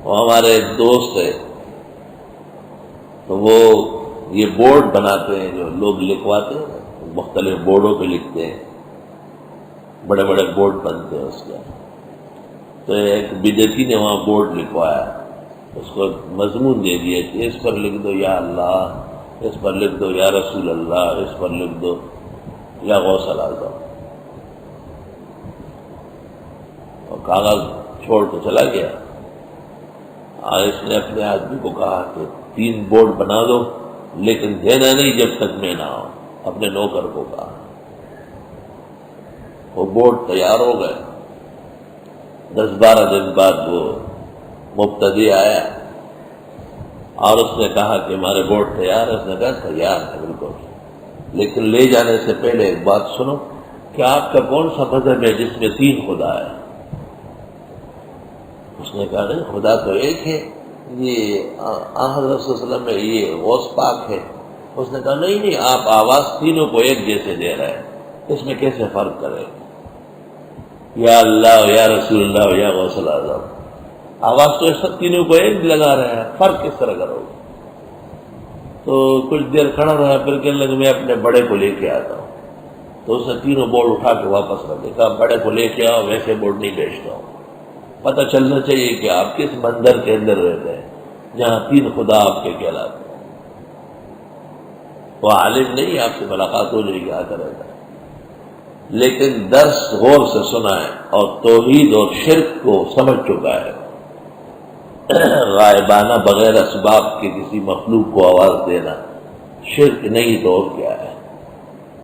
وہ ہمارے ایک دوست ہے، تو وہ یہ بورڈ بناتے ہیں جو لوگ لکھواتے ہیں، مختلف بورڈوں پہ لکھتے ہیں، بڑے بڑے بورڈ بنتے ہیں اس کا۔ تو ایک بدعتی نے وہاں بورڈ لکھوایا، اس کو مضمون دے دیا کہ اس پر لکھ دو یا اللہ، اس پر لکھ دو یا رسول اللہ، اس پر لکھ دو یا غوث الاعظم، اور کاغذ چھوڑ کے چلا گیا۔ اور اس نے اپنے آدمی کو کہا کہ 3 بورڈ بنا دو، لیکن دینا نہیں جب تک میں نہ آؤں، اپنے نوکر کو کہا۔ وہ بورڈ تیار ہو گئے، 10-12 دن بعد وہ مبتدی آیا اور اس نے کہا کہ ہمارے بورڈ تیار ہے۔ اس نے کہا تیار ہے بالکل، لیکن لے جانے سے پہلے ایک بات سنو کہ آپ کا کون سا مذہب ہے جس میں 3 خدا ہے؟ اس نے کہا نہیں، خدا تو ایک ہے، یہ حضرت صلی اللہ علیہ وسلم میں یہ غوث پاک ہے۔ اس نے کہا نہیں، آپ آواز تینوں کو ایک جیسے دے رہے ہیں، اس میں کیسے فرق کریں؟ یا اللہ یا رسول اللہ یا غوث الاعظم، آواز تو سب تینوں کو ایک لگا رہے ہیں، فرق کس طرح کرو گے؟ تو کچھ دیر کھڑا رہا، پھر کہنے لگا میں اپنے بڑے کو لے کے آتا ہوں۔ تو اس نے 3 بورڈ اٹھا کے واپس رکھ دیا، کہا بڑے کو لے کے آؤ، ویسے بورڈ نہیں بیچتا ہوں، پتہ چلنا چاہیے کہ آپ کس بندر کے اندر رہتے ہیں جہاں 3 خدا آپ کے کہلاتے ہیں۔ وہ عالم نہیں، آپ سے ملاقات ہو جائے گی، آتا رہتا ہے، لیکن درس غور سے سنا ہے اور توحید اور شرک کو سمجھ چکا ہے۔ غائبانہ بغیر اسباب کے کسی مخلوق کو آواز دینا شرک نہیں تو اور کیا ہے؟